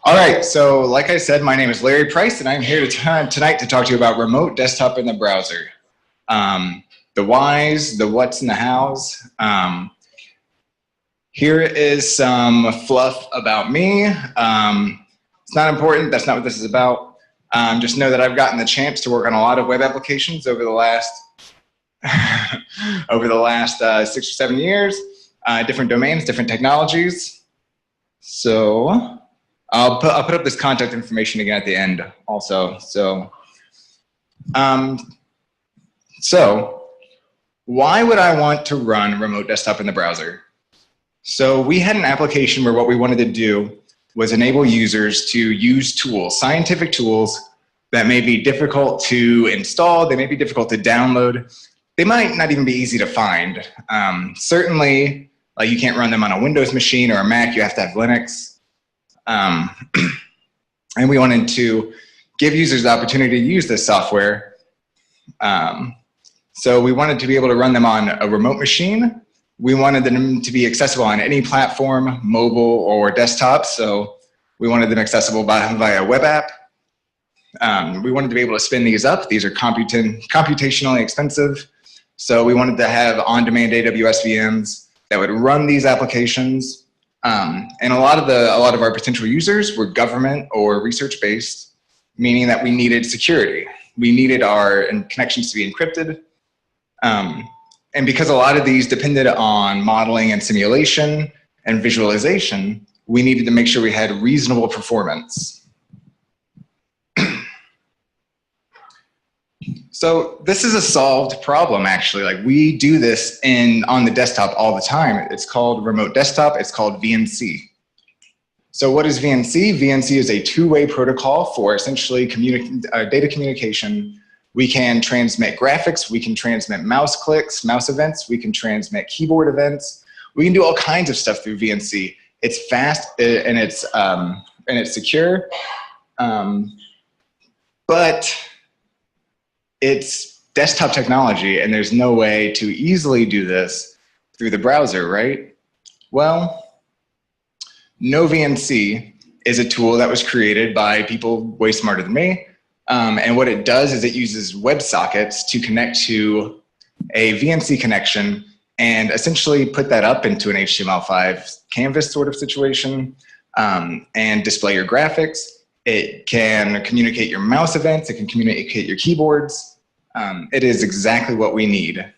All right, so like I said, my name is Larry Price, and I'm here tonight to talk to you about remote desktop in the browser. The whys, the what's, and the hows. Here is some fluff about me. It's not important, that's not what this is about. Just know that I've gotten the chance to work on a lot of web applications over the last over the last 6 or 7 years, different domains, different technologies. So I'll put up this contact information again at the end also. So why would I want to run remote desktop in the browser? So we had an application where what we wanted to do was enable users to use tools, scientific tools that may be difficult to install, they may be difficult to download, they might not even be easy to find. Certainly, you can't run them on a Windows machine or a Mac, you have to have Linux. And we wanted to give users the opportunity to use this software. So we wanted to be able to run them on a remote machine. We wanted them to be accessible on any platform, mobile or desktop. So we wanted them accessible via web app. We wanted to be able to spin these up. These are computationally expensive. So we wanted to have on-demand AWS VMs that would run these applications. And a lot of our potential users were government or research-based, meaning that we needed security. We needed our connections to be encrypted. And because a lot of these depended on modeling and simulation and visualization, we needed to make sure we had reasonable performance. So this is a solved problem, actually. Like, we do this on the desktop all the time. It's called remote desktop. It's called VNC. So what is VNC? VNC is a two-way protocol for essentially data communication. We can transmit graphics. We can transmit mouse clicks, mouse events. We can transmit keyboard events. We can do all kinds of stuff through VNC. It's fast and it's secure, but it's desktop technology, and there's no way to easily do this through the browser, right? Well, noVNC is a tool that was created by people way smarter than me. And what it does is it uses Websockets to connect to a VNC connection and essentially put that up into an HTML5 canvas sort of situation and display your graphics. It can communicate your mouse events. It can communicate your keyboards. It is exactly what we need.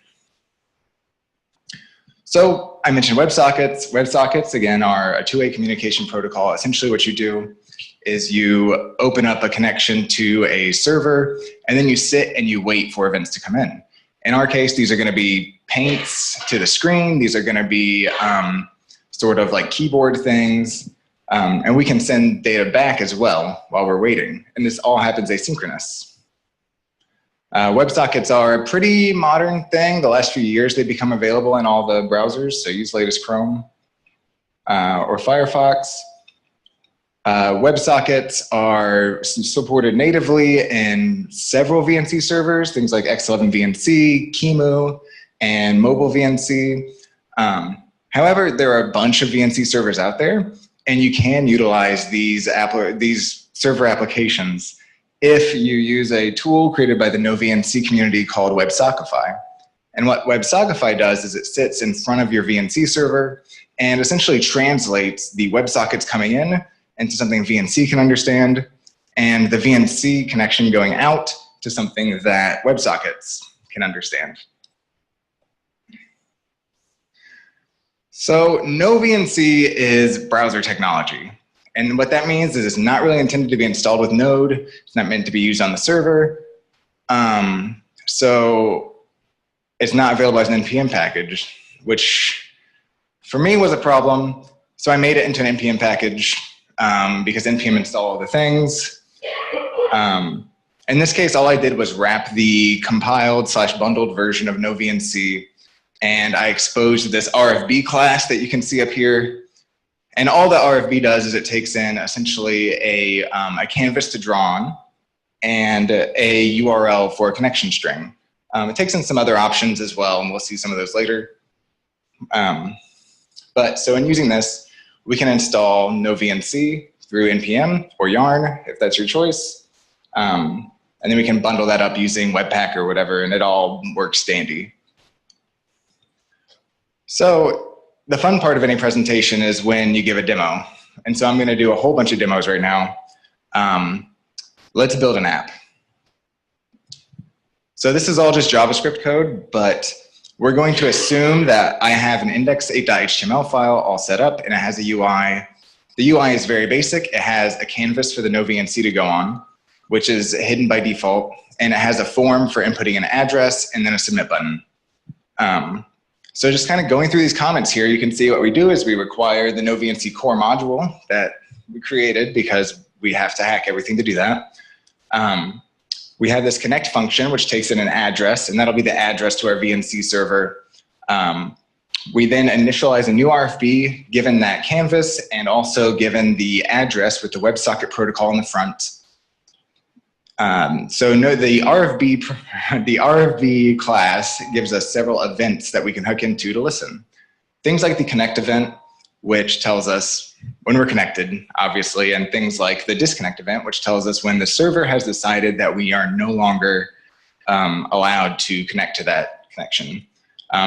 So I mentioned WebSockets. WebSockets, again, are a two-way communication protocol. Essentially what you do is you open up a connection to a server, and then you sit and you wait for events to come in. In our case, these are going to be paints to the screen. These are going to be sort of like keyboard things. And we can send data back as well while we're waiting. And this all happens asynchronous. WebSockets are a pretty modern thing. The last few years, they've become available in all the browsers. So use latest Chrome or Firefox. WebSockets are supported natively in several VNC servers, things like X11VNC, QEMU, and mobile VNC. However, there are a bunch of VNC servers out there, and you can utilize these server applications if you use a tool created by the noVNC community called Websockify. And what Websockify does is it sits in front of your VNC server and essentially translates the WebSockets coming in into something VNC can understand, and the VNC connection going out to something that WebSockets can understand. So noVNC is browser technology. And what that means is it's not really intended to be installed with Node. It's not meant to be used on the server. So it's not available as an NPM package, which for me was a problem. So I made it into an NPM package because NPM install all the things. In this case, all I did was wrap the compiled / bundled version of noVNC, and I exposed this RFB class that you can see up here. And all the RFB does is it takes in essentially a canvas to draw on and a URL for a connection string. It takes in some other options as well, and we'll see some of those later. But so in using this, we can install noVNC through NPM or Yarn, if that's your choice. And then we can bundle that up using Webpack or whatever, and it all works dandy. So the fun part of any presentation is when you give a demo. And so I'm going to do a whole bunch of demos right now. Let's build an app. So this is all just JavaScript code, but we're going to assume that I have an index8.html file all set up and it has a UI. The UI is very basic. It has a canvas for the noVNC to go on, which is hidden by default, and it has a form for inputting an address and then a submit button. So just kind of going through these comments here, you can see what we do is we require the noVNC-core module that we created because we have to hack everything to do that. We have this connect function, which takes in an address, and that'll be the address to our VNC server. We then initialize a new RFB given that canvas and also given the address with the WebSocket protocol in the front. So the RFB class gives us several events that we can hook into to listen. Things like the connect event, which tells us when we're connected, obviously, and things like the disconnect event, which tells us when the server has decided that we are no longer allowed to connect to that connection.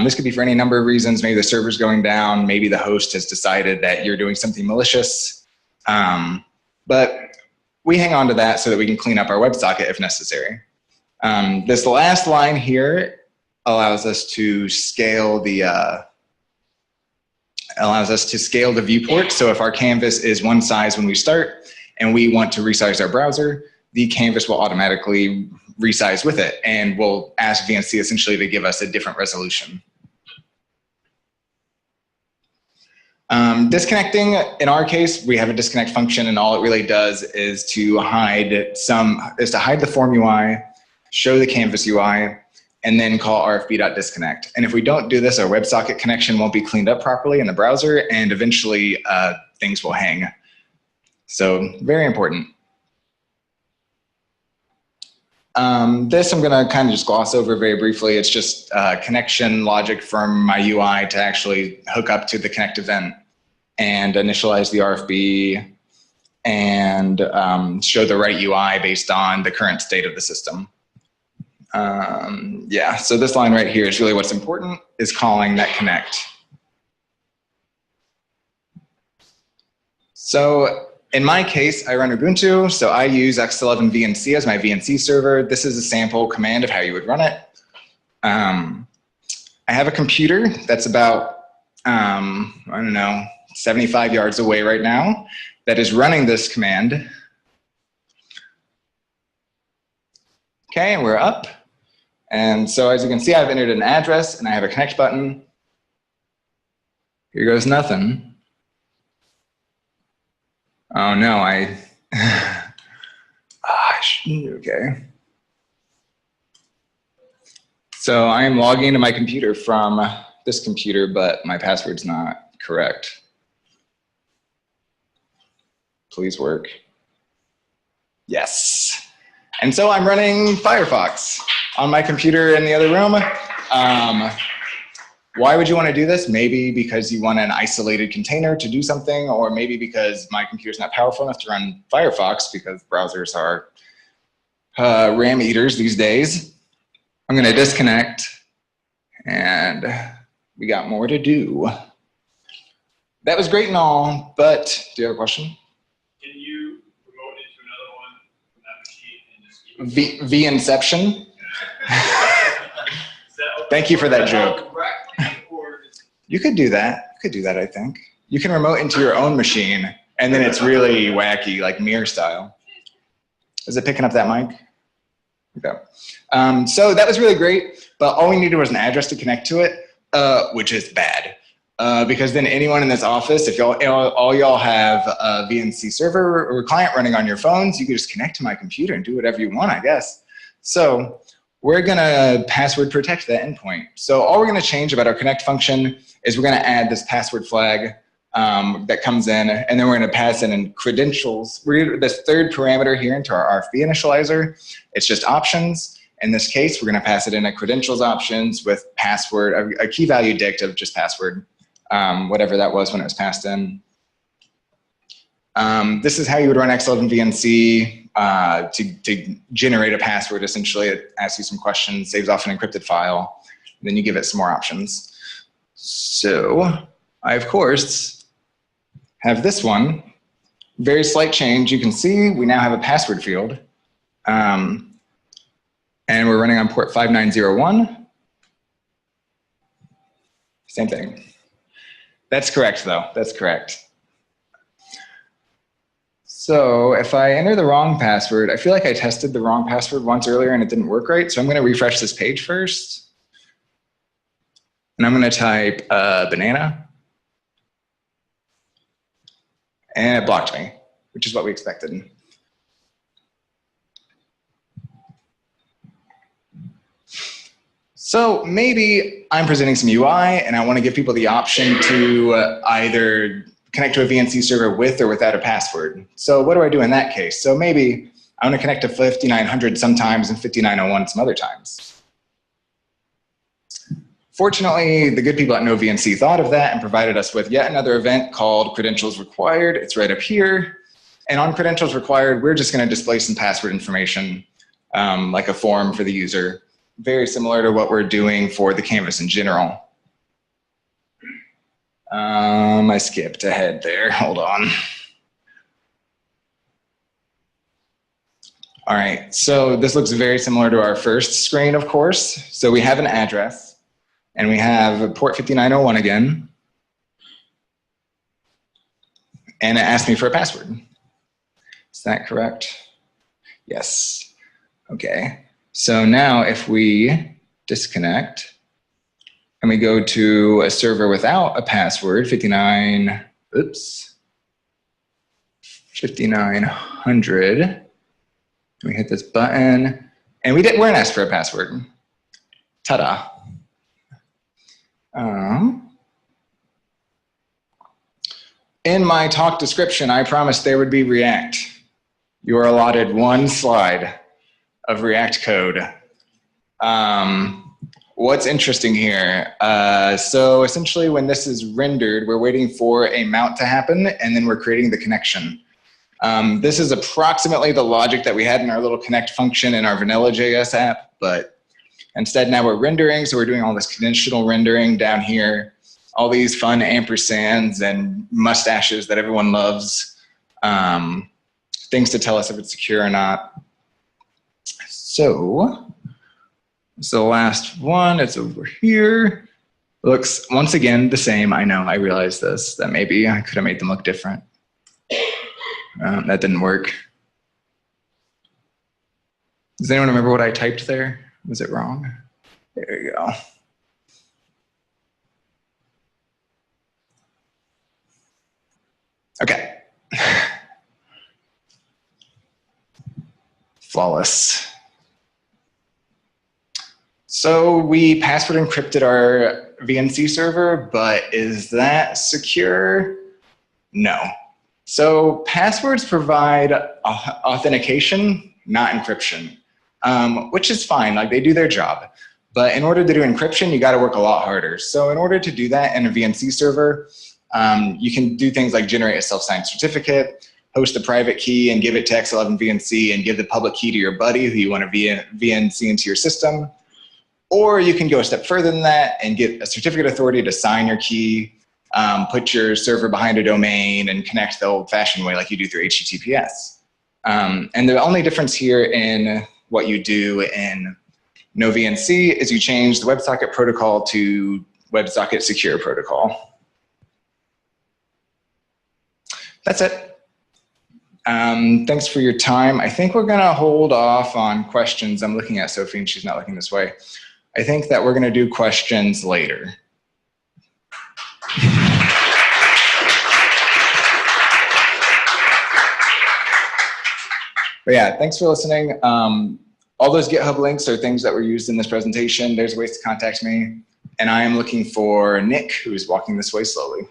This could be for any number of reasons. Maybe the server's going down, maybe the host has decided that you're doing something malicious, but we hang on to that so that we can clean up our WebSocket if necessary. This last line here allows us to scale the viewport. So if our canvas is one size when we start and we want to resize our browser, the canvas will automatically resize with it, and we'll ask VNC essentially to give us a different resolution. Disconnecting, in our case, we have a disconnect function, and all it really does is to hide the form UI, show the canvas UI, and then call RFB.disconnect. And if we don't do this, our WebSocket connection won't be cleaned up properly in the browser, and eventually things will hang. So very important. This I'm going to kind of just gloss over very briefly. It's just connection logic from my UI to actually hook up to the connect event and initialize the RFB and show the right UI based on the current state of the system. Yeah, so this line right here is really what's important, is calling that connect. So in my case, I run Ubuntu, so I use X11VNC as my VNC server. This is a sample command of how you would run it. I have a computer that's about, I don't know, 75 yards away right now that is running this command. Okay, and we're up. And so as you can see, I've entered an address and I have a connect button. Here goes nothing. Oh no, okay. So I am logging into my computer from this computer, but my password's not correct. Please work. Yes. And so I'm running Firefox on my computer in the other room. Why would you want to do this? Maybe because you want an isolated container to do something, or maybe because my computer's not powerful enough to run Firefox because browsers are RAM eaters these days. I'm going to disconnect, and we got more to do. That was great and all, but do you have a question? Can you remote into another one from that machine and just keep it? V-inception? Thank you for that joke. You could do that. You could do that, I think. You can remote into your own machine, and then it's really wacky, like mirror style. Is it picking up that mic? Okay. So that was really great, but all we needed was an address to connect to it, which is bad. Because then anyone in this office, if all y'all have a VNC server or client running on your phones, you can just connect to my computer and do whatever you want, I guess. So we're gonna password protect that endpoint. So all we're gonna change about our connect function is we're gonna add this password flag that comes in, and then we're gonna pass in credentials. We're this third parameter here into our RFB initializer. It's just options. In this case, we're gonna pass it in a credentials options with password, a key value dict of just password, whatever that was when it was passed in. This is how you would run X11VNC to generate a password. Essentially, it asks you some questions, saves off an encrypted file, and then you give it some more options. So I, of course, have this one. Very slight change. You can see we now have a password field. And we're running on port 5901. Same thing. That's correct, though. That's correct. So if I enter the wrong password, I feel like I tested the wrong password once earlier and it didn't work right. So I'm going to refresh this page first. And I'm going to type banana. And it blocked me, which is what we expected. So maybe I'm presenting some UI and I want to give people the option to either connect to a VNC server with or without a password. So what do I do in that case? So maybe I want to connect to 5900 sometimes and 5901 some other times. Fortunately, the good people at noVNC thought of that and provided us with yet another event called Credentials Required. It's right up here. And on Credentials Required, we're just going to display some password information, like a form for the user, very similar to what we're doing for the canvas in general. I skipped ahead there. Hold on. All right, so this looks very similar to our first screen, of course. So we have an address. And we have port 5901 again. And it asked me for a password. Is that correct? Yes. Okay. So now if we disconnect and we go to a server without a password, 5900, we hit this button and we weren't asked for a password. Ta-da. In my talk description, I promised there would be React. You are allotted one slide of React code. What's interesting here? So essentially when this is rendered, we're waiting for a mount to happen and then we're creating the connection. This is approximately the logic that we had in our little connect function in our vanilla JS app, but instead now we're rendering, so we're doing all this conditional rendering down here, all these fun ampersands and mustaches that everyone loves, things to tell us if it's secure or not. So the last one, it's over here. Looks, once again, the same. I know, I realize this, that maybe I could have made them look different. That didn't work. Does anyone remember what I typed there? Was it wrong? There you go. Okay. Flawless. So we password encrypted our VNC server, but is that secure? No. So passwords provide authentication, not encryption. Which is fine, like they do their job. But in order to do encryption, you gotta work a lot harder. So in order to do that in a VNC server, you can do things like generate a self-signed certificate, host a private key and give it to X11VNC and give the public key to your buddy who you want to VNC into your system. Or you can go a step further than that and get a certificate authority to sign your key, put your server behind a domain and connect the old-fashioned way like you do through HTTPS. And the only difference here in what you do in noVNC is you change the WebSocket protocol to WebSocket Secure Protocol. That's it. Thanks for your time. I think we're gonna hold off on questions. I'm looking at Sophie and she's not looking this way. I think that we're gonna do questions later. But yeah, thanks for listening. All those GitHub links are things that were used in this presentation. There's ways to contact me. And I am looking for Nick, who's walking this way slowly.